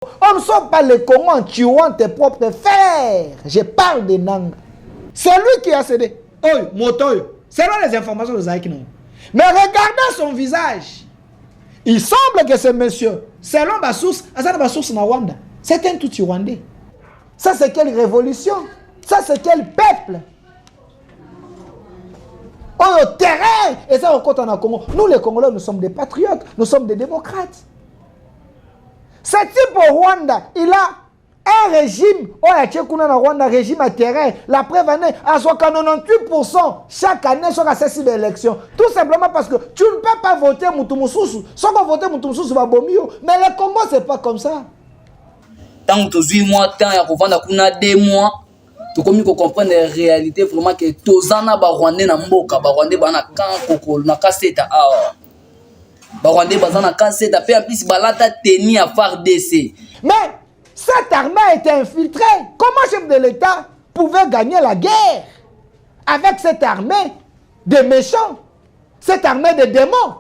On ne sort pas le Congo en tuant tes propres frères. Je parle de Nanga. C'est lui qui a cédé. Oh, Motoyo. Selon les informations de Zaïk, non. Mais regardez son visage. Il semble que ce monsieur, selon ma source, na Rwanda, c'est un tout Rwandais. Ça, c'est quelle révolution? Ça, c'est quel peuple? Oh, le terrain! Et ça, on compte en Congo. Nous, les Congolais, nous sommes des patriotes. Nous sommes des démocrates. Ce type au Rwanda, il a un régime. Oh, il y a Rwanda, régime à terrain. La preuve année, à 98% chaque année, sur la session d'élection. Tout simplement parce que tu ne peux pas voter Moutoumoussousou. Sans qu'on vote Moutoumoussousou, va bomio. Mais le Congo, c'est pas comme ça. Tant que 8 mois, tant qu'il y a 2 mois, tu comprends les réalités vraiment que Tozana Barwandais na mboka, Barwandais bana kan kokolo na kaseta awa. Barwandais bazana kaseta pe en plus balata teni à FARDC. Mais cette armée a été infiltrée. Comment chef de l'État pouvait gagner la guerre avec cette armée de méchants, cette armée de démons?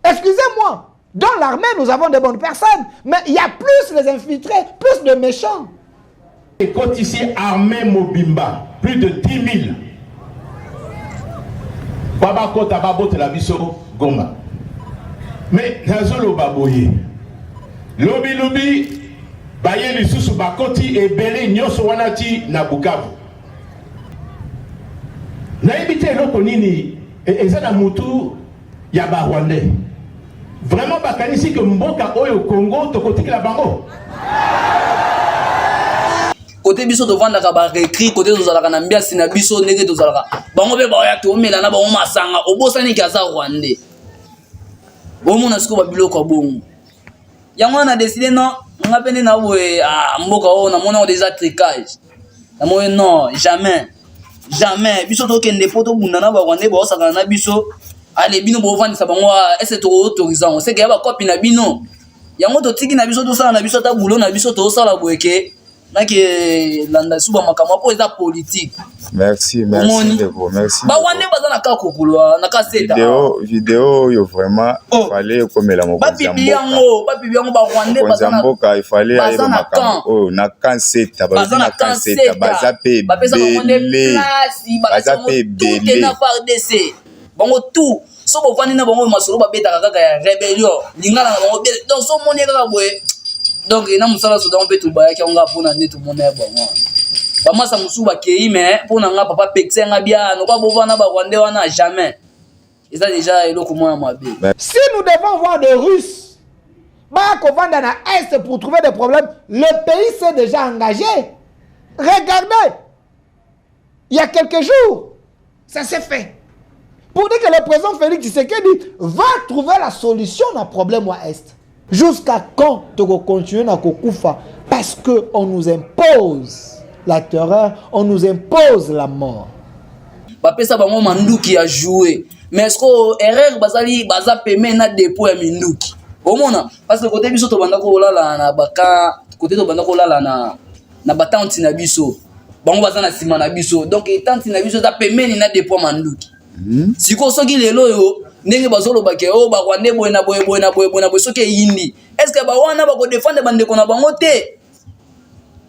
Excusez-moi, dans l'armée nous avons de bonnes personnes, mais il y a plus les infiltrés, plus de méchants. Et quand ici armée Mobimba, plus de 10 000. Baba Kota Babo Telabiso Goma. Mais Nazolo Baboye. Lobi Baye Lisusu Bakoti et Belé Nyoso Wanati na Bukavu. Na ibite loko nini ezana mutu ya ba Rwandais. Vraiment bakanisi que mboka oyo Congo tokotiki la bango. Côté biso to vanda ka ba récrit côté to zalaka na mbia sina biso ndenge to zalaka bango be ba ya to mela na bango masanga obosani ki aza Rwandais. Bomo na siko ba biloko bongo. Yango na décidé non ngapende na boye mboka o na mona déjà tricage. Na moyo non jamais biso to kende poto bunda na ba Rwandais ba osaka na biso ale bino bo vanda sa bango est to autorisant c'est que ya ba copie na bino. Yango to tiki na biso to sala na biso ta boulot na biso to sala boyeke. Politique. Merci merci. Vidéo yo vraiment fallait comme la Mozamboka il fallait aller au na kanseta bazana kanseta bazape belé bango tout so bo vandi na bango masolo ba beta kaka ya rébellion lingala na bango donc so moni kaka boye. Donc, il y a des gens qui ont fait tout le monde qui ont fait tout le monde. Mais pour nous, papa Pexé, jamais. Et ça, déjà, il y a si nous devons voir des Russes dans l'Est pour trouver des problèmes, le pays s'est déjà engagé. Regardez, il y a quelques jours, ça s'est fait. Pour dire que le président Félix Tshisekedi va trouver la solution à problème à l'Est. Jusqu'à quand tu vas continuer à Kokoufa? Parce qu'on nous impose la terreur, on nous impose la mort. Papa ça bango manduki a joué. Mais est-ce que erreur bazali baza peme na dépôt ya minduki? Omona parce que côté biso to banda ko lala na baka côté to banda ko lala na batanti na biso. Bango baza na sima na biso. Donc tanti na biso ta peme ni na dépôt manduki. Siko soki lelo yo ndenge bazolo bake o ba Rwandais boye na boye soki yindi. Est-ce que ba wana ba ko défendre bande ko na bango te?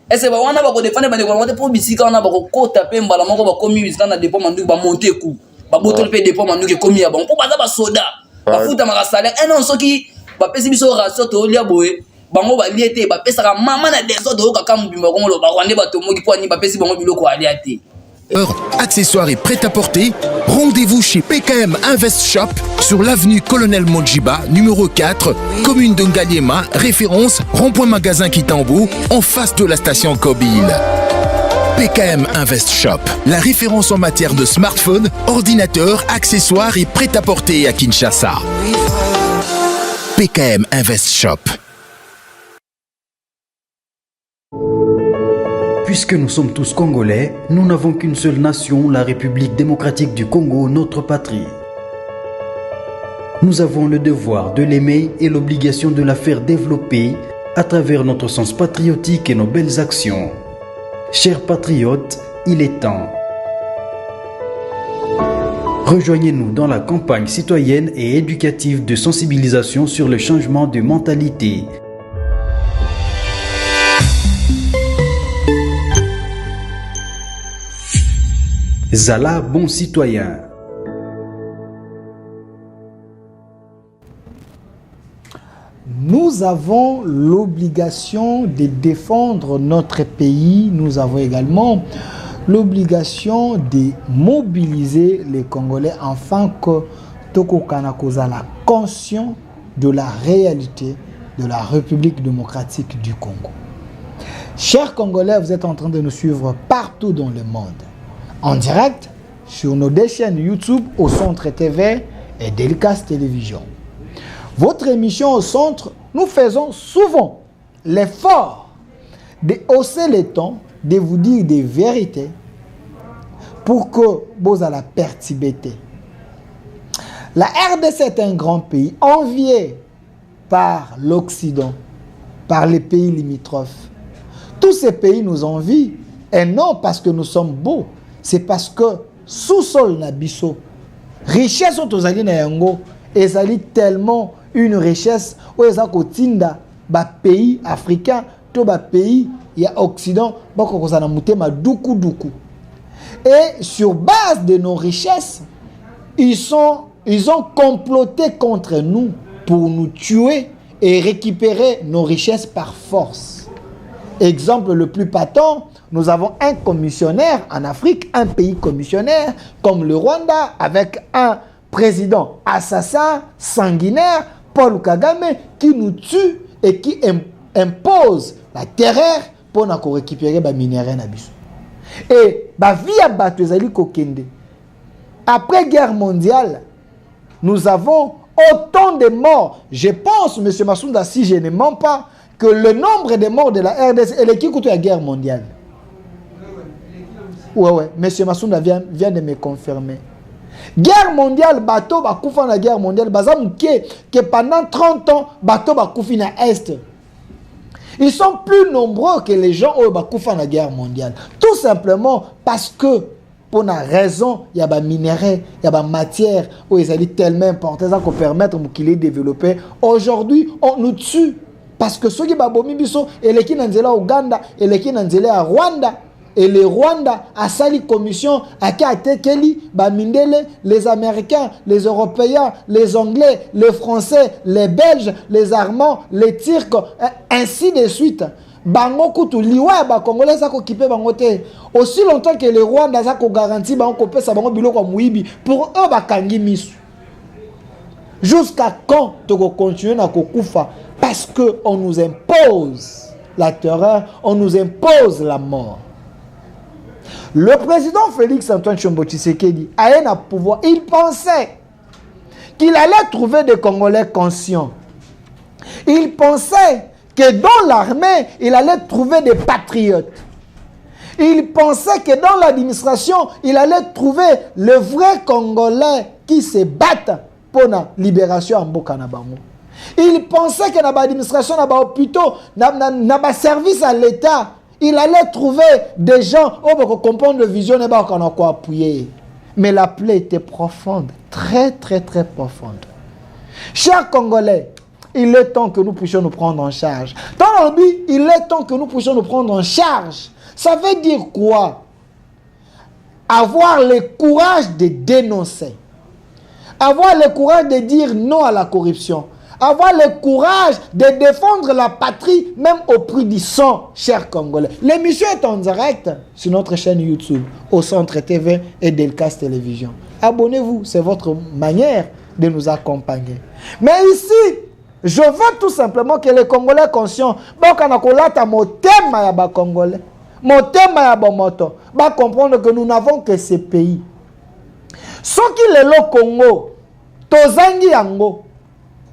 Est-ce que ba wana ba ko défendre bande ko na bango te pour bisika na ba ko kota pe mbala moko ba komi bisika na dépôt manduki ba monter coup. Ba botol pe dépôt manduki komi ya bango pour baza ba soda. Ba futa maka salaire. Non soki ba pesi biso ratio to lia boye bango ba liete ba pesa ka mama na désordre o kaka mbimba ko lo ba Rwandais ba to moki po ni ba pesi bango biloko alia te. Accessoires et prêt-à-porter, rendez-vous chez PKM Invest Shop sur l'avenue Colonel Mondjiba, numéro 4, commune de Ngaliema, référence rond-point magasin Kitambo, en face de la station Kobile. PKM Invest Shop, la référence en matière de smartphones, ordinateurs, accessoires et prêt-à-porter à Kinshasa. PKM Invest Shop. Puisque nous sommes tous Congolais, nous n'avons qu'une seule nation, la République démocratique du Congo, notre patrie. Nous avons le devoir de l'aimer et l'obligation de la faire développer à travers notre sens patriotique et nos belles actions. Chers patriotes, il est temps. Rejoignez-nous dans la campagne citoyenne et éducative de sensibilisation sur le changement de mentalité. Zala bon citoyen. Nous avons l'obligation de défendre notre pays. Nous avons également l'obligation de mobiliser les Congolais afin que Toko Kanakoza la conscient de la réalité de la République démocratique du Congo. Chers Congolais, vous êtes en train de nous suivre partout dans le monde, en direct sur nos deux chaînes YouTube, Au Centre TV et Délicace Télévision. Votre émission Au Centre, nous faisons souvent l'effort de hausser les tons, de vous dire des vérités pour que vous ayez la pertibété. La RDC est un grand pays envié par l'Occident, par les pays limitrophes. Tous ces pays nous envient, et non parce que nous sommes beaux, c'est parce que sous-sol nabiso, richesse aux alliés na yango, ezali tellement une richesse où ils ont tinda ba pays africains, tout ba pays ya Occident, bako kozana mutema duku duku. Et sur base de nos richesses, ils ont comploté contre nous pour nous tuer et récupérer nos richesses par force. Exemple le plus patent, nous avons un commissionnaire en Afrique, un pays commissionnaire comme le Rwanda, avec un président assassin, sanguinaire, Paul Kagame, qui nous tue et qui impose la terreur pour nous récupérer les minéraux. Et via Batozali Kokende, après guerre mondiale, nous avons autant de morts. Je pense, M. Massounda, si je ne mens pas, que le nombre de morts de la RDC est l'équivalent de la guerre mondiale. Ouais, M. Massounda vient de me confirmer. Guerre mondiale, bateau va couper la guerre mondiale. Bazam que pendant 30 ans, bateau va couper na Est. Ils sont plus nombreux que les gens qui va couper la guerre mondiale. Tout simplement parce que, pour une raison, il y a des minéraux, il y a des matières où ils sont tellement importants pour permettre qu'ils aient développé. Aujourd'hui, on nous tue. Parce que ceux qui ont bomi biso, et les qui n'ont pas Ouganda, et les qui n'ont pas Rwanda, et les Rwanda a sali commission à Katekeli, Bamindele, les Américains, les Européens, les Anglais, les Français, les Belges, les Allemands, les Turcs, ainsi de suite. Bango kutu liwa ba Congolais ça ko kipé bango te. Aussi longtemps que les Rwandais ça ko garantit bango ko pesa bango biloko muibi pour eux ba kangi misu. Jusqu'à quand tu vas continuer à kufa parce que on nous impose la terreur, on nous impose la mort. Le président Félix Antoine Tshombo Tshisekedi a un pouvoir. Il pensait qu'il allait trouver des Congolais conscients. Il pensait que dans l'armée, il allait trouver des patriotes. Il pensait que dans l'administration, il allait trouver le vrai Congolais qui se battent pour la libération en Bokanabango. Il pensait que dans l'administration, dans l'hôpital, dans le service à l'État, il allait trouver des gens pour comprendre la vision et pour appuyer. Mais la plaie était profonde, très très très profonde. Chers Congolais, il est temps que nous puissions nous prendre en charge. Dans le but, il est temps que nous puissions nous prendre en charge. Ça veut dire quoi? Avoir le courage de dénoncer. Avoir le courage de dire non à la corruption. Avoir le courage de défendre la patrie, même au prix du sang, chers Congolais. L'émission est en direct sur notre chaîne YouTube, Au Centre TV et Délicace Télévision. Abonnez-vous, c'est votre manière de nous accompagner. Mais ici, je veux tout simplement que les Congolais conscients, Congolais, comprendre que nous n'avons que ces pays. Ce qui est le Congo, Tozangi Yango,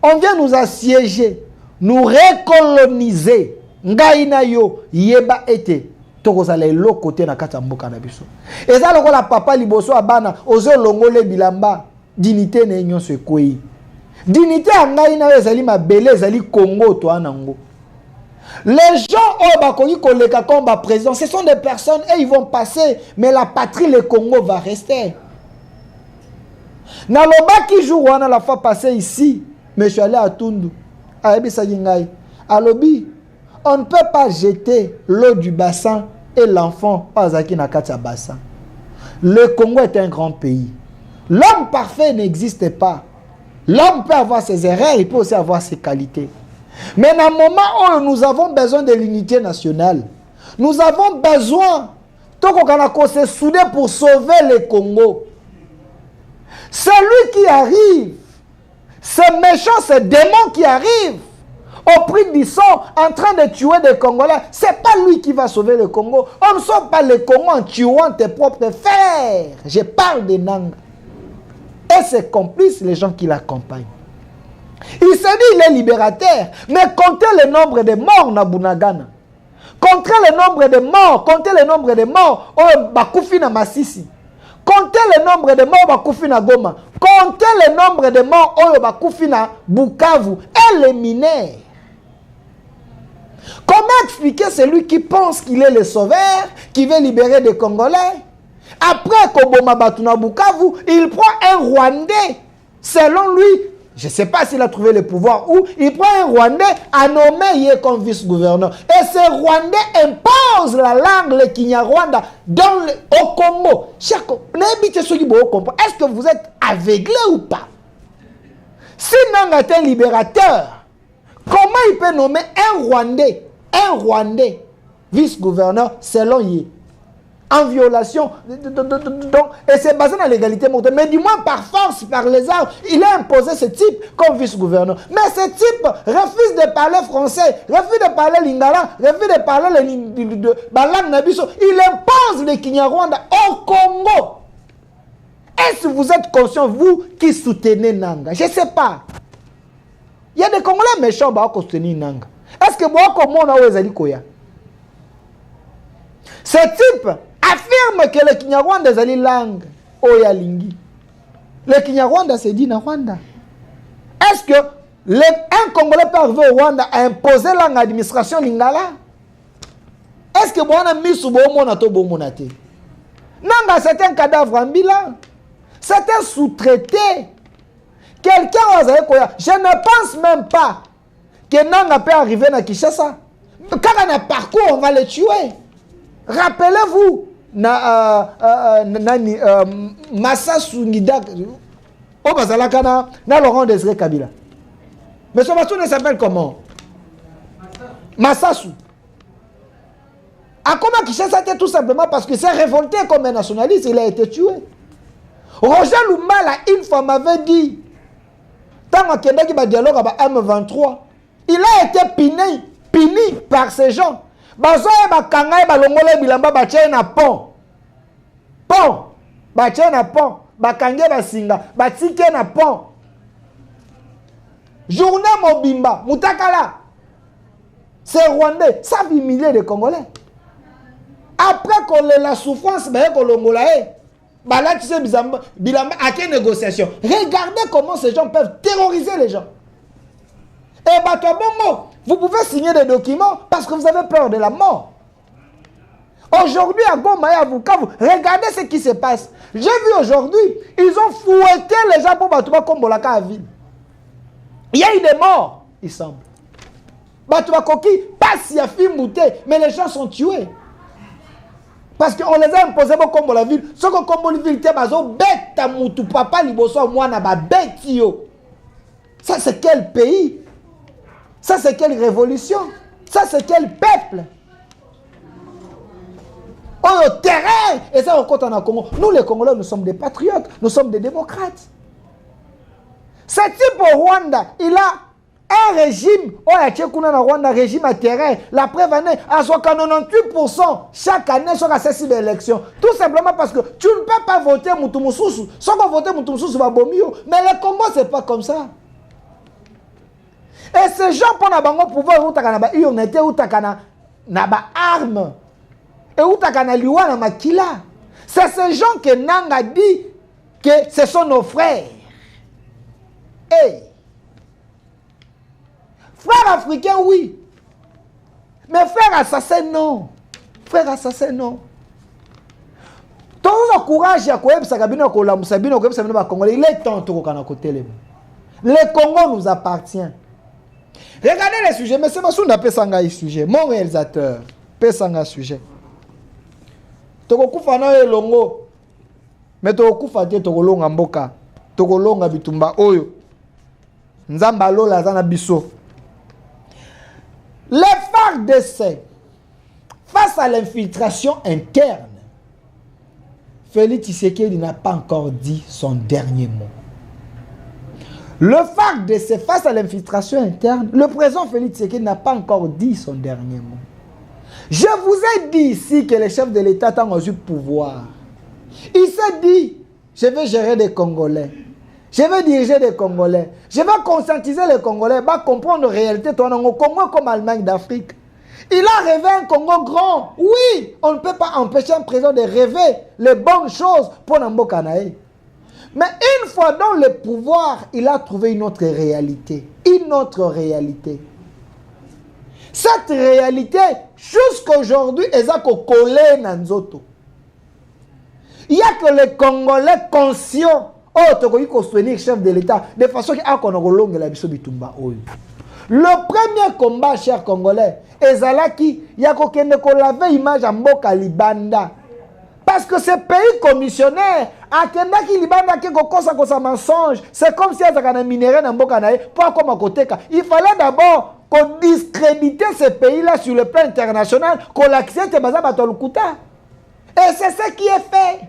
on vient nous assiéger, nous recoloniser. Ngaina yo yeba ete tokozala lo côté na kata mboka na biso. Eza lokola papa liboso abana ozo longole bilamba dignité na nyon se kwei. Dignité ngaina yo ezali mabele ezali Congo to anango. Les gens au bakoyi koleka comme président, ce sont des personnes et ils vont passer, mais la patrie le Congo va rester. Na loba ki jour wana la fois passée ici. Monsieur Ali Atundu, Alobi, on ne peut pas jeter l'eau du bassin et l'enfant pas à qui na katia bassin. Le Congo est un grand pays. L'homme parfait n'existe pas. L'homme peut avoir ses erreurs, il peut aussi avoir ses qualités. Mais dans le moment où nous avons besoin de l'unité nationale, nous avons besoin de se souder pour sauver le Congo. Celui qui arrive, ce méchant, ce démon qui arrive au prix du sang en train de tuer des Congolais, ce n'est pas lui qui va sauver le Congo. On ne sauve pas le Congo en tuant tes propres frères. Je parle de Nanga. Et ses complices, les gens qui l'accompagnent. Il se dit il est libérateur, mais comptez le nombre de morts na Bunagana. Comptez le nombre de morts, comptez le nombre de morts au Bakoufi na Masisi. Comptez le nombre de morts Bakoufi na Goma. Comptez le nombre de morts au Bakoufi na Bukavu et les mineurs. Comment expliquer celui qui pense qu'il est le sauveur, qui veut libérer des Congolais? Après Koboma Batuna Bukavu, il prend un Rwandais. Selon lui, je ne sais pas s'il a trouvé le pouvoir où, il prend un Rwandais à nommer comme vice-gouverneur. Et ce Rwandais impose la langue, le Kinyarwanda, au Congo. Est-ce que vous êtes aveuglé ou pas? Si Nanga est un libérateur, comment il peut nommer un Rwandais vice-gouverneur selon lui? En violation, et c'est basé dans l'égalité mortelle. Mais du moins par force, par les armes, il a imposé ce type comme vice-gouverneur. Mais ce type refuse de parler français, refuse de parler lingala, refuse de parler langue nabiso. Il impose le Kinyarwanda au Congo. Est-ce que vous êtes conscient, vous qui soutenez Nanga? Je ne sais pas. Il y a des Congolais méchants qui soutenir Nanga. Est-ce que moi, comme on a Koya? Ce type affirme que le Kinyarwanda est une langue oyalingi. Le Kinyarwanda c'est dit na Rwanda. Est-ce que un Congolais peut arriver au Rwanda à imposer langue administration lingala? Est-ce que moi on a mis sous bomona to bomonate? Nanga c'est un cadavre en bilan. C'est un sous-traité. Quelqu'un osaye koya. Je ne pense même pas que Nanga peut arriver na Kinshasa. Quand on a parcours, on va le tuer. Rappelez-vous, Massassou Ngidak, au Bazalakana, na Laurent Désiré Kabila. Mais ce Massou ne s'appelle comment? Massassou. À comment Kinshasa était tout simplement parce que c'est révolté comme un nationaliste, il a été tué. Roger Lumala, une fois, m'avait dit, tant qu'il y a un dialogue avec M23, il a été puni par ces gens. Bazoye bakanga balongole bilamba bache na pont bache na pont bakange basinga batike na pont journée mobimba mutakala c'est Rwandais ça vit milliers de Congolais après qu'on la souffrance ba kolongola bala tu sais bilamba à quelle négociation. Regardez comment ces gens peuvent terroriser les gens. Et Batobongo, vous pouvez signer des documents parce que vous avez peur de la mort. Aujourd'hui, à Goma et à Bukavu, regardez ce qui se passe. J'ai vu aujourd'hui, ils ont fouetté les gens pour Batouba comme Bolaka à ville. Il y a eu des morts, il semble. Batouba Koki, pas si a fait mouter, mais les gens sont tués. Parce qu'on les a imposés comme la ville. Ce que comme la ville, bête moutou papa liboso moi na ba bête yo. Ça c'est quel pays? Ça, c'est quelle révolution? Ça, c'est quel peuple? On est au terrain. Et ça, on compte en Congo. Nous, les Congolais, nous sommes des patriotes. Nous sommes des démocrates. Ce type au Rwanda, il a un régime. Oh, il y a Rwanda, régime à terrain. La preuve année, à 98% chaque année, sur la session d'élection. Tout simplement parce que tu ne peux pas voter Moutoumoussousou. Sans qu'on vote Moutoumoussousou, va bomio. Mais le Congo, ce n'est pas comme ça. Et ces gens, pour pouvoir pouvoir on était na ba arme et utakana liwa na makila. C'est ces gens que Nanga dit que ce sont nos frères. Hey. Frères africains, oui. Mais frères assassins, non. Frères assassins, non. Tout le courage, il est temps de côté. Le Congo nous appartient. Regardez les sujets, mais c'est ma soune d'appel Sanga sujet. Mon réalisateur, Pesanga sujet. Toko Kufana et Longo, Mais tokufa te tokolonga mboka, tokolonga bitumba oyo. Nzamba lola zana biso. Les FARDC, face à l'infiltration interne, Félix Tshisekedi n'a pas encore dit son dernier mot. Le FARDC, face à l'infiltration interne, le président Félix Tshisekedi n'a pas encore dit son dernier mot. Je vous ai dit ici que le chef de l'État a reçu pouvoir. Il s'est dit, je vais gérer des Congolais. Je vais diriger des Congolais. Je vais conscientiser les Congolais. Va comprendre la réalité. Congo comme Allemagne d'Afrique. Il a rêvé un Congo grand. Oui, on ne peut pas empêcher un président de rêver les bonnes choses pour Nambokanae. Mais une fois dans le pouvoir, il a trouvé une autre réalité. Une autre réalité. Cette réalité, jusqu'à aujourd'hui, est collée dans Nzoto. Il n'y a que les Congolais conscients. Oh, tu as soutenir chef de l'État de façon qu'il y a le premier combat, chers Congolais, ezalaki ya kokende ko laver image à Mboka Libanda. Parce que ce pays commissionnaire a kendaki Libanda qui kokosa kosa mensonge. C'est comme si il y avait un minerai dans Mboka nae pas comme à côté. Il fallait d'abord qu'on discrédite ce pays-là sur le plan international, qu'on l'accepte et et c'est ce qui est fait.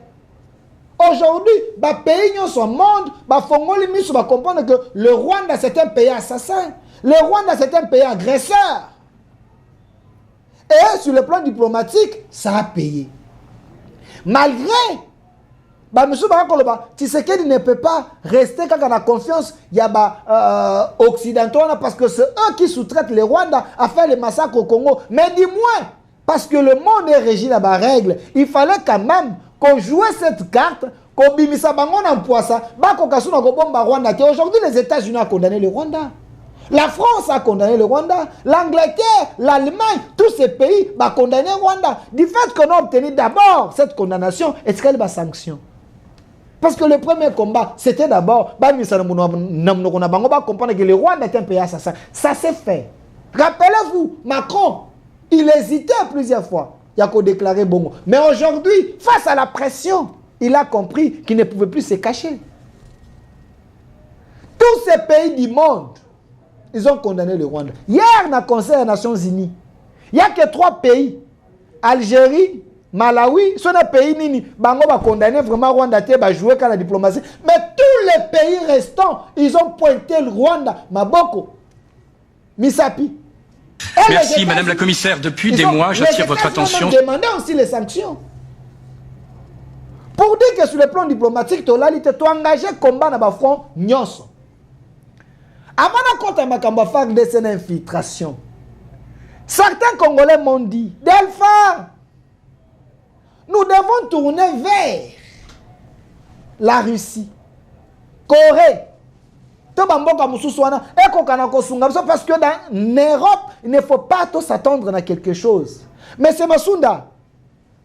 Aujourd'hui, les pays dans son monde, les va comprendre que le Rwanda c'est un pays assassin. Le Rwanda c'est un pays agresseur. Et sur le plan diplomatique, ça a payé. Malgré, Tshisekedi ne peut pas rester quand on a confiance, il y a occidentaux parce que c'est eux qui sous-traitent les Rwandais à faire les massacres au Congo. Mais dis-moi, parce que le monde est régi dans la règle, il fallait quand même qu'on jouait cette carte, qu'on bimisa bangon en poisson, aujourd'hui les États-Unis ont condamné le Rwanda. La France a condamné le Rwanda. L'Angleterre, l'Allemagne, tous ces pays ont condamné le Rwanda. Du fait qu'on a obtenu d'abord cette condamnation, est-ce qu'elle va sanction? Parce que le premier combat, c'était d'abord, comprendre que le Rwanda est un pays assassin. Ça s'est fait. Rappelez-vous, Macron, il hésitait plusieurs fois. Il a déclaré Bongo. Mais aujourd'hui, face à la pression, il a compris qu'il ne pouvait plus se cacher. Tous ces pays du monde, ils ont condamné le Rwanda. Hier, dans le Conseil des Nations Unies, il n'y a que 3 pays. Algérie, Malawi, ce sont des pays qui ont condamné vraiment le Rwanda, va jouer dans la diplomatie. Mais tous les pays restants, ils ont pointé le Rwanda. Maboko, Misapi. Merci Madame la Commissaire. Depuis des mois, j'attire votre attention. Ils ont demandé aussi les sanctions. Pour dire que sur le plan diplomatique, tu as engagé combat dans le front Nyonso. Avant de compter ma campagne de infiltration, certains Congolais m'ont dit, Delphin, nous devons tourner vers la Russie, Corée. Parce que dans l'Europe, il ne faut pas tous s'attendre à quelque chose. Mais c'est Massounda.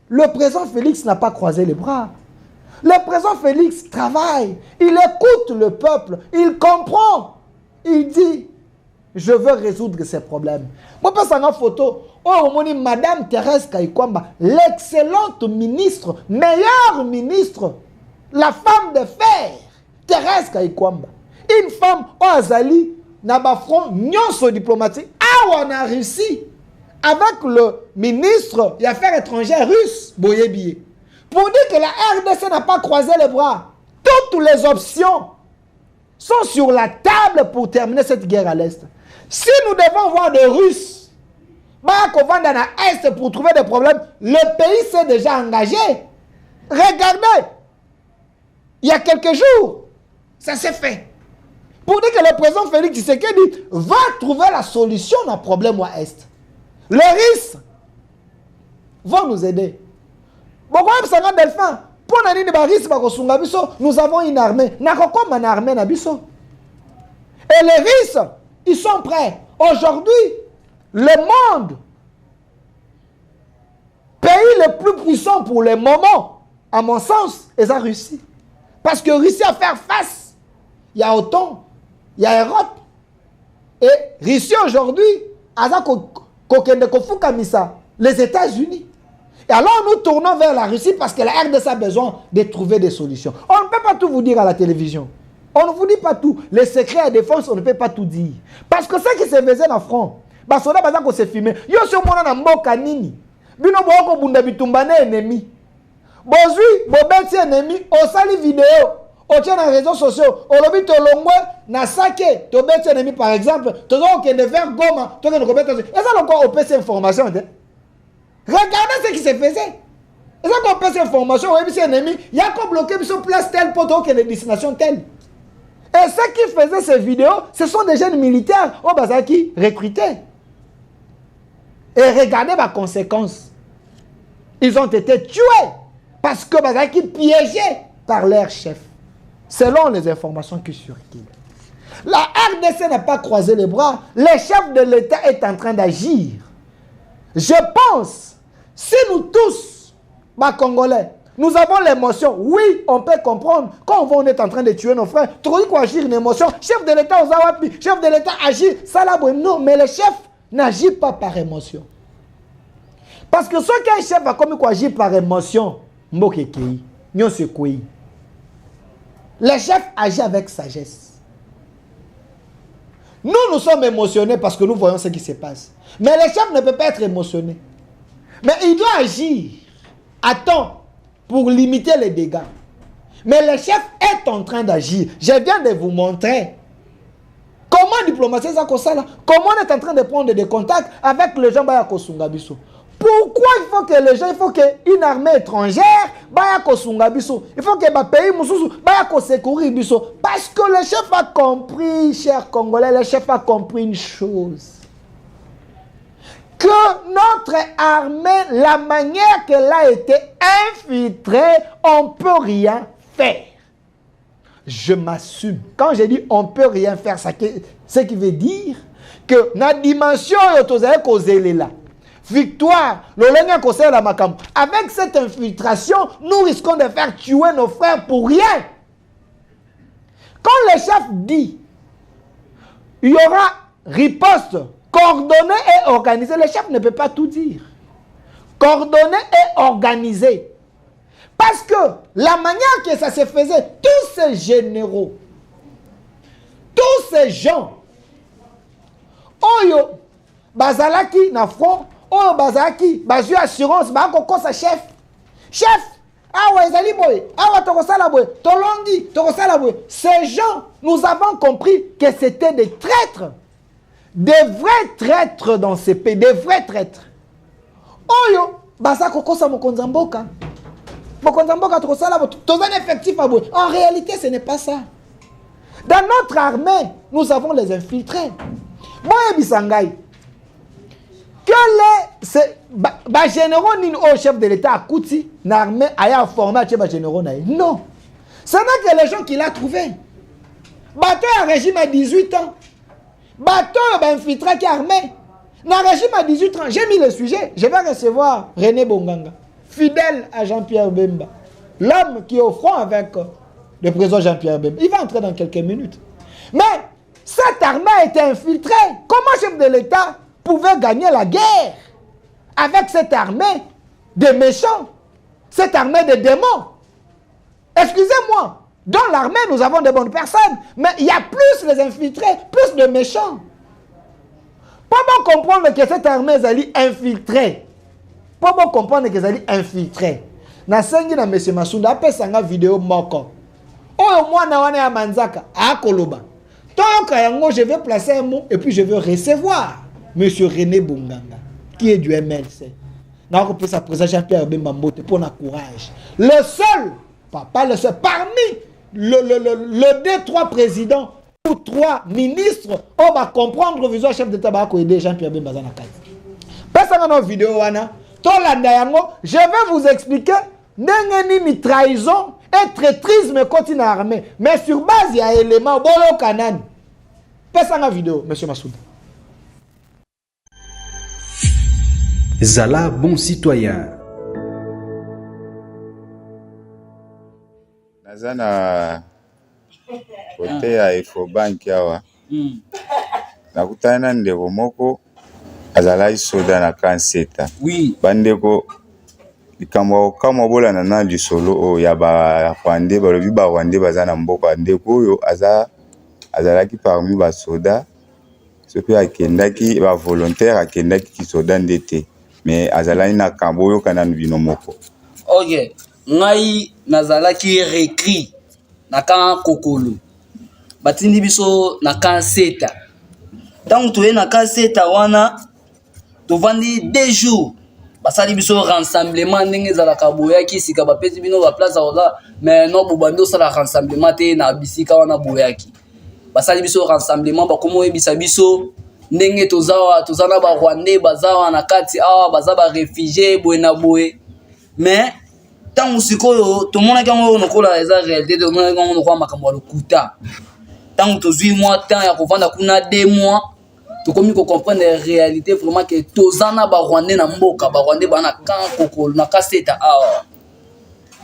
Le président Félix n'a pas croisé les bras. Le président Félix travaille. Il écoute le peuple. Il comprend. Il dit, je veux résoudre ces problèmes. Moi, je pense photo. Oh, Madame Thérèse Kayikwamba, l'excellente ministre, meilleure ministre, la femme de fer, Thérèse Kayikwamba. Une femme, Azali, n'a pas front, nyonso diplomatique. Ah, on a réussi avec le ministre des Affaires étrangères russe, Boyebi, pour dire que la RDC n'a pas croisé les bras. Toutes les options sont sur la table pour terminer cette guerre à l'Est. Si nous devons voir des Russes, qu'on va dans l'Est pour trouver des problèmes, le pays s'est déjà engagé. Regardez, il y a quelques jours, ça s'est fait. Pour dire que le président Félix Tshisekedi va trouver la solution à problème à l'Est. Les Russes vont nous aider. Nous avons une armée. Et les Russes, ils sont prêts. Aujourd'hui, le monde, pays le plus puissant pour le moment, à mon sens, est la Russie. Parce que Russie a faire face. Il y a autant, il y a Europe. Et Russie aujourd'hui, les États-Unis. Et alors nous tournons vers la Russie parce que la RDC a besoin de trouver des solutions. On ne peut pas tout vous dire à la télévision. On ne vous dit pas tout. Les secrets de défense, on ne peut pas tout dire. Parce que ce qui se faisait dans le front, basoda bazako se filmer. Yo se mona na mboka nini. Bino boko bunda bitumbane ennemi. Bozui, bobeti ennemi, osali vidéo, o tient dans les réseaux sociaux, o lobi to longwe na sake, to beti ennemi par exemple, to zo kende vers Goma, to kende kobeta. Et ça encore on peut ces informations. Regardez ce qui se faisait. Et ça qu'on peut ces informations, on peut ennemi, il y a qu'on bloqué sur place telle pour que les destinations telles. Et ceux qui faisaient ces vidéos, ce sont des jeunes militaires au Bazaki recrutés. Et regardez ma conséquence. Ils ont été tués parce que Bazaki piégés par leur chef. Selon les informations qui circulent. La RDC n'a pas croisé les bras. Le chef de l'État est en train d'agir. Je pense, si nous tous, Congolais, nous avons l'émotion, oui, on peut comprendre. Quand on est en train de tuer nos frères, tu dis quoi agir une émotion. Chef de l'État, chef de l'État agit, ça là, non, mais le chef n'agit pas par émotion. Parce que ce qu'un chef a comme quoi agir par émotion, le chef agit avec sagesse. Nous sommes émotionnés parce que nous voyons ce qui se passe. Mais le chef ne peut pas être émotionné. Mais il doit agir à temps pour limiter les dégâts. Mais le chef est en train d'agir. Je viens de vous montrer comment diplomatie ça comme ça là. Comment on est en train de prendre des contacts avec les gens Baya Kosungabiso. Pourquoi il faut que les gens, il faut qu'une armée étrangère Baya Kosungabiso. Il faut que le pays Moussou Baya Kosekuri Biso. Parce que le chef a compris, chers Congolais, le chef a compris une chose. Que notre armée, la manière qu'elle a été infiltrée, on ne peut rien faire. Je m'assume. Quand je dis on ne peut rien faire, ce qui veut dire que la dimension là, victoire, avec cette infiltration, nous risquons de faire tuer nos frères pour rien. Quand le chef dit, il y aura riposte, coordonné et organisé. Le chef ne peut pas tout dire. Coordonné et organisé. Parce que la manière que ça se faisait, tous ces généraux, tous ces gens, Oyo, Bazalaki, na front, Oyo, Bazalaki, Bazu assurance, Bakoko sa chef. Chef, Awa Ezali Boy, Awa Tokosala Boy, Tolongi, Tokosala Boy. Ces gens, nous avons compris que c'était des traîtres. Des vrais traîtres dans ces pays, des vrais traîtres. Oyo, basa kokosa mokonzamboka. Mokonzamboka tokosala tozan effectif à bout. En réalité, ce n'est pas ça. Dans notre armée, nous avons les infiltrés. Moi, Bisangai, que les généraux ni au chef de l'État à Kouti, l'armée a formé à les généraux. Non. Ce n'est que les gens qui l'ont trouvé. Bateau à régime à 18 ans. Bateau infiltré qui est armé. Dans le régime à 18 ans, j'ai mis le sujet. Je vais recevoir René Bonganga, fidèle à Jean-Pierre Bemba. L'homme qui est au front avec le président Jean-Pierre Bemba. Il va entrer dans quelques minutes. Mais cette armée a été infiltrée. Comment chef de l'État pouvait gagner la guerre avec cette armée de méchants, cette armée de démons? Excusez-moi. Dans l'armée, nous avons de bonnes personnes, mais il y a plus les infiltrés, plus de méchants. Comment comprendre que cette armée est infiltrée? Comment comprendre que c'est infiltrée? Na sengi na monsieur Masunda apesanga vidéo moko. Oyo mwana wana ya manzaka akoloba. Toyoka yango, je vais placer un mot et puis je vais recevoir monsieur René Bonganga qui est du MLC. Na ko pesa président Jean-Pierre Bemba Mbote pour na courage. Le seul, pas le seul, parmi le D3 président ou 3 ministres, on va comprendre le visuel chef d'État va aider Jean-Pierre Bemba na kati. Pesa na vidéo wana, tolanda yango, je vais vous expliquer ni trahison et traîtrisme continue armée, mais sur base il y a élément bolo kanan. Pesa na vidéo monsieur Massoud. Zala bon citoyen. Nazana côté ya Ecobank yawa. Nakutana ndeko moko azala isoda na kanseta. Oui. Bandeko kama bola nana lisolo o ya ba Rwandais balobi ba Rwandais baza na mboka ndeko oyo azalaki parmi ba soda soki akendaki ba volontaire akendaki ki soda ndete mais azalaki na kambo oyo kana bino moko. OK, ngai nazalaki recrit na kan kokolo batindi biso na kan seta tangu toye na kan seta wana tovandi 2 jours basali biso rassemblement ndenge ezalaka boyaki sika bapesi bino ba place oza mais non bobandi osala rassemblement te na bisika wana boyaki basali biso rassemblement bakomi oyebisa biso ndenge toza na ba Rwandais baza wana kati awa baza ba réfugiés boye na boye mais tangu sikoyo tomonaki yango nokola eza réalité tomonaki yango nokola makambo ya lokuta tangu tozwi mois temps ya kovanda kuna 2 mois tokomi ko comprendre la réalité vraiment que tozana ba Rwandais na mboka ba Rwandais bana kan kokolo na kaseta awa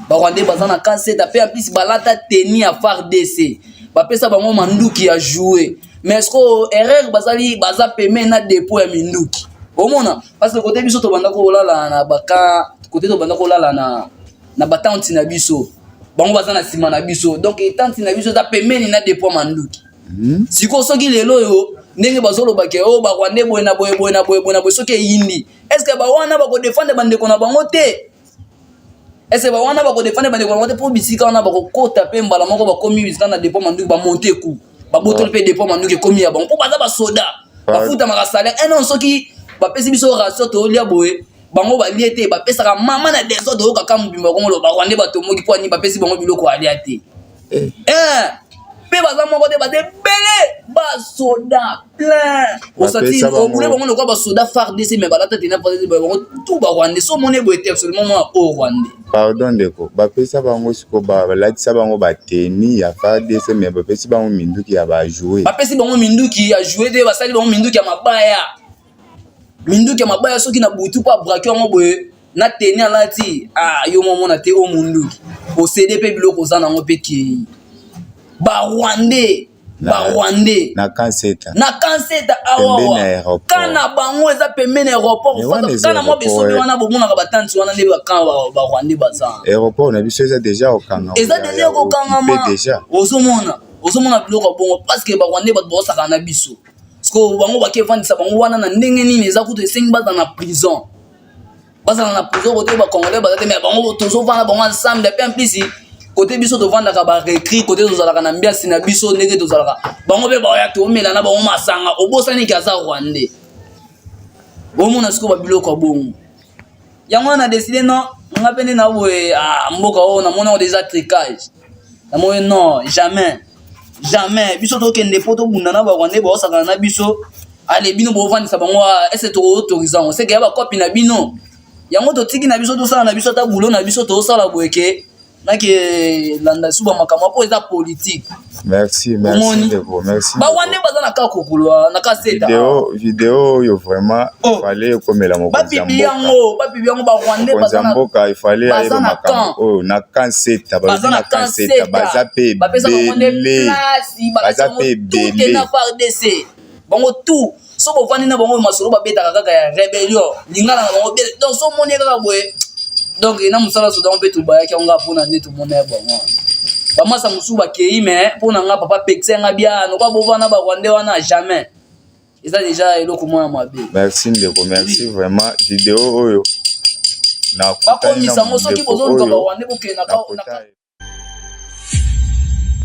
ba Rwandais bazana kaseta pe en plus balata tenir à FARDC ba pesa bango manduki ya jouer mais est-ce que erreur bazali baza peme na dépôt ya minduki omona parce que côté biso to banda ko lala na baka côté to banda ko lala na batante na biso bango bazana sima na biso donc tante na biso za peme na dépôt manduki siko soki lelo yo ndenge bazoloba ke o ba Rwandais boye na boye soki yindi est-ce que ba wana ba ko défendre bande ko na bango te est-ce que ba wana ba ko défendre bande ko na bango te pour bisika wana ba ko kota pe mbala moko ba komi bisika na dépôt manduki ba monter coup ba botol pe dépôt manduki komi ya bango pour baza ba soda ba futa maka salaire non soki ba pesi biso ration to lia boye bango ba liete ba pesa ka mama na désordre o kaka mbimba ko lo ba Rwandais ba tomoki po ani ba pesi bango biloko alia te pe baza moko te ba belé ba soda plein o sati o boule bango ko ba soda FARDC mais balata tena FARDC bango tout ba Rwandais so moné boye te absolument moi au Rwandais pardon ndeko ba pesa bango siko ba latisa bango ba teni ya FARDC mais ba pesi bango minduki ya ba jouer ba pesi bango minduki ya jouer te basali bango minduki ya mabaya soki na butu pa braquer ngo boye na teni alati yo mona te o munduki o CDP biloko za nango pe ki ba Rwandais na kanseta awa kana bango eza pembeni aéroport kana mo bisobe wana bomona ka batanti wana ndeba kan ba Rwandais baza aéroport na biso eza déjà okanga ozomona biloko bongo parce que ba Rwandais bato bosaka na biso parce que bango ba kevandisa bango wana na ndenge nini eza kuto esengi baza na prison côté ba Congolais baza te mais bango tozovana bango ensemble pe en plus côté biso to vanda ka ba recrit côté tozalaka na mbiasi na biso ndenge tozalaka bango be ba ya to mela na bango masanga obosani kaza Rwandais bomona siko ba biloko bongo yango na décider non nga pende na boye mboka o na mona déjà tricage na moyo non jamais biso to kende poto bunda na ba Rwandais ba osaka na biso ale bino bo vandisa bango est to autorisant c'est que ya ba copie na bino yango to tiki na biso to sala na biso ta boulot na biso to sala boyeke nake landa suba makambo po eza politique. Merci ndeko, merci. Ba Rwandais baza na ka kokulwa na ka seta. Vidéo yo vraiment fallait komela moko babibi yango ba Rwandais baza na mboka il fallait aller makambo na kan seta baza na kan seta baza pe belé baza pe belé na FARDC bango tout so bo vandi na bango masolo ba beta kaka ya rébellion lingala na bango donc so moni kaka boye donc ina musala so donc pe tout ba ya nga pona ne tout mona bango ba masa musuba kei mais pona nga papa pexé nga bia no kwa bo vana ba Rwandais wana jamais eza déjà eloko mona mabe. Merci ndeko, merci vraiment vidéo oyo na kutanisa moso ki bozo nga ba Rwandais boke na ka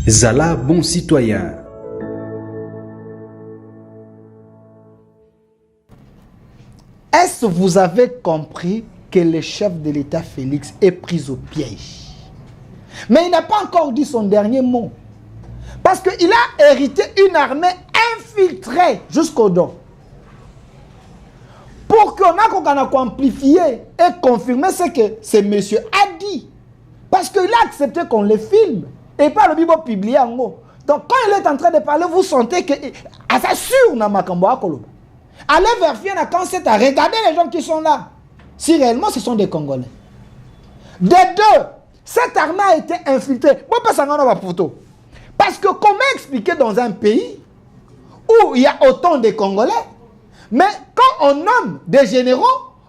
Zala bon citoyen. Est-ce que vous avez compris que le chef de l'État Félix est pris au piège? Mais il n'a pas encore dit son dernier mot. Parce qu'il a hérité une armée infiltrée jusqu'au dos. Pour qu'on a amplifié et confirmé ce que ce monsieur a dit. Parce qu'il a accepté qu'on le filme. Et pas le Bible publié en haut. Donc quand il est en train de parler, vous sentez que ça sûr na makambo akolo. Allez vers Fiena quand c'est à regarder les gens qui sont là. Si réellement ce sont des Congolais. De deux, cette armée a été infiltrée. Parce que comment expliquer dans un pays où il y a autant de Congolais, mais quand on nomme des généraux,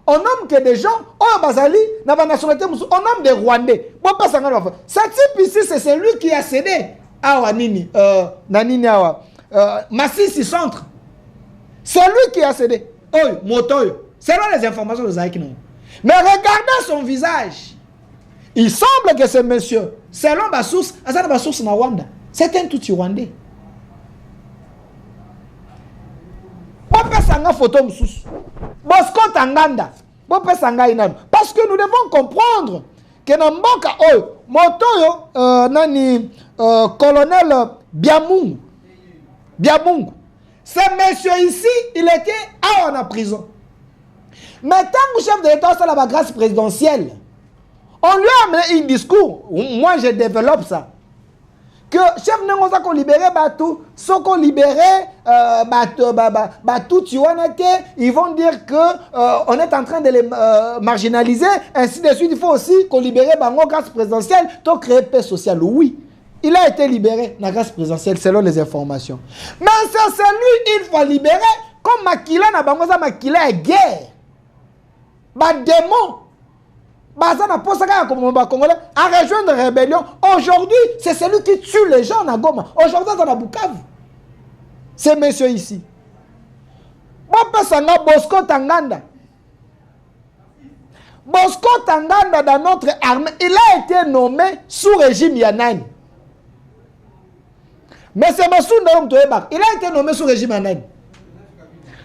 on nomme que des gens, oh Bazali, n'a pas nationalité, on nomme des Rwandais. Bon, pas ça, ce type ici, c'est celui qui a cédé. Awa Nini, Nanini Awa, Massissi Centre. C'est lui qui a cédé. Oh, Motoyo. Selon les informations de Zaïkino. Mais regardez son visage. Il semble que ce monsieur, selon ma source, na Rwanda, c'est un tout Rwandais. Photo Bosco Tanganda. Parce que nous devons comprendre que dans Mboka Motoyo nani colonel Biamungu. Ce monsieur ici, il était en prison. Mais tant que chef de l'État, c'est la grâce présidentielle. On lui a amené un discours. Moi, je développe ça. Que chef Nengoza qu'on libérait Batou, ceux qu'on libérait Batou, tu vois, ils vont dire que on est en train de les marginaliser, ainsi de suite. Il faut aussi qu'on libère Bango grâce présidentielle, pour créer paix sociale. Oui, il a été libéré la grâce présidentielle selon les informations. Mais c'est lui, il faut libérer, comme Makila na Bangoza, Makila est guerre. Démon. À rejoindre la rébellion. Aujourd'hui, c'est celui qui tue les gens à Goma. Aujourd'hui, dans la Bukavu. C'est monsieur ici. Bosco Tanganda. Bosco Tanganda, dans notre armée, il a été nommé sous régime Yanani. Mais c'est Massoud Ndaom Toebak. Il a été nommé sous régime Yanani.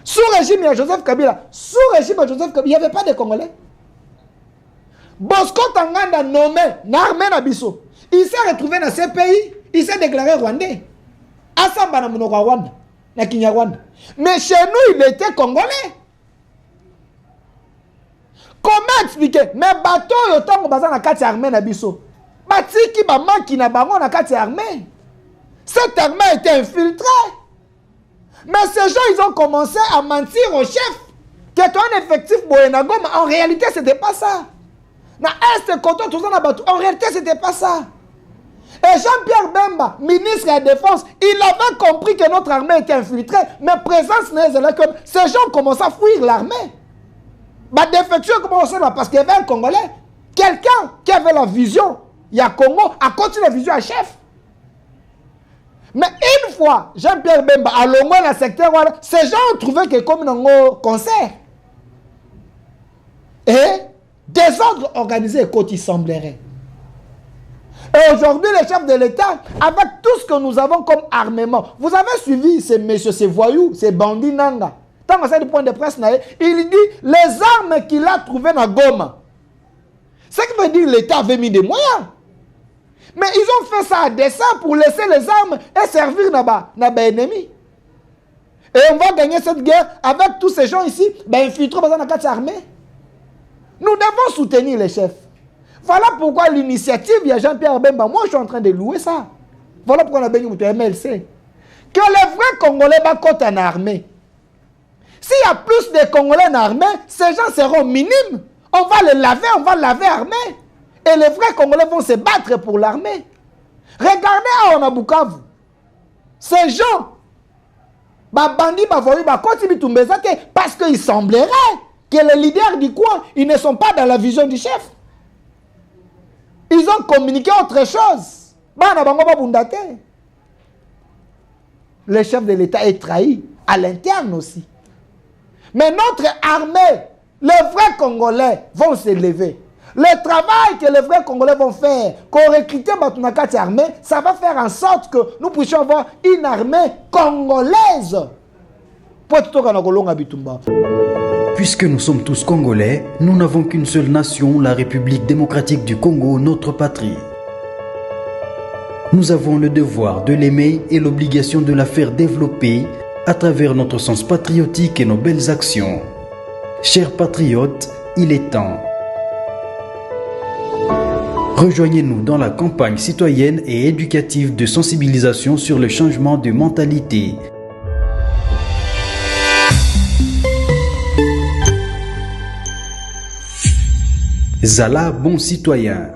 Sous régime Joseph Kabila. Sous régime Joseph Kabila, il n'y avait pas de Congolais. Bosco Tanganda nommé l'armée Nabiso. Il s'est retrouvé dans ce pays. Il s'est déclaré rwandais. Asamba na Monoko Rwanda. Na Kinyarwanda. Mais chez nous, il était congolais. Comment expliquer? Mais bateau yotango baza na kati armée Nabiso. Batiki ba manki na bango na kati armée. Cette armée a été infiltrée. Mais ces gens, ils ont commencé à mentir au chef. Que tu as un effectif Boyenagoma. En réalité, ce n'était pas ça. En réalité, ce n'était pas ça. Et Jean-Pierre Bemba, ministre de la Défense, il avait compris que notre armée était infiltrée. Mais présence n'est là que ces gens commençaient à fuir l'armée. La défection commençait là parce qu'il y avait un Congolais. Quelqu'un qui avait la vision, il y a Congo, a continué la vision à chef. Mais une fois, Jean-Pierre Bemba a longué dans le secteur, ces gens ont trouvé que comme dans un concert. Et désordre organisé, quand il semblerait. Et aujourd'hui, le chef de l'État, avec tout ce que nous avons comme armement, vous avez suivi ces messieurs, ces voyous, ces bandits Nanga. Tant que c'est du point de presse, il dit les armes qu'il a trouvées dans Goma. Ce qui veut dire que l'État avait mis des moyens. Mais ils ont fait ça à dessein pour laisser les armes et servir dans l'ennemi. Et on va gagner cette guerre avec tous ces gens ici, infiltrés dans la carte armée. Nous devons soutenir les chefs. Voilà pourquoi l'initiative, il y a Jean-Pierre Bemba. Moi, je suis en train de louer ça. Voilà pourquoi on a béni au MLC. Que les vrais Congolais battent en armée. S'il y a plus de Congolais en armée, ces gens seront minimes. On va les laver, on va laver l'armée. Et les vrais Congolais vont se battre pour l'armée. Regardez à Bukavu. Ces gens, bandits, parce qu'il semblerait que les leaders du coin, ils ne sont pas dans la vision du chef. Ils ont communiqué autre chose. Le chef de l'État est trahi à l'interne aussi. Mais notre armée, les vrais Congolais vont se lever. Le travail que les vrais Congolais vont faire, qu'on recrute Batunakati armée, ça va faire en sorte que nous puissions avoir une armée congolaise. Puisque nous sommes tous Congolais, nous n'avons qu'une seule nation, la République démocratique du Congo, notre patrie. Nous avons le devoir de l'aimer et l'obligation de la faire développer à travers notre sens patriotique et nos belles actions. Chers patriotes, il est temps. Rejoignez-nous dans la campagne citoyenne et éducative de sensibilisation sur le changement de mentalité. Zala bon citoyen.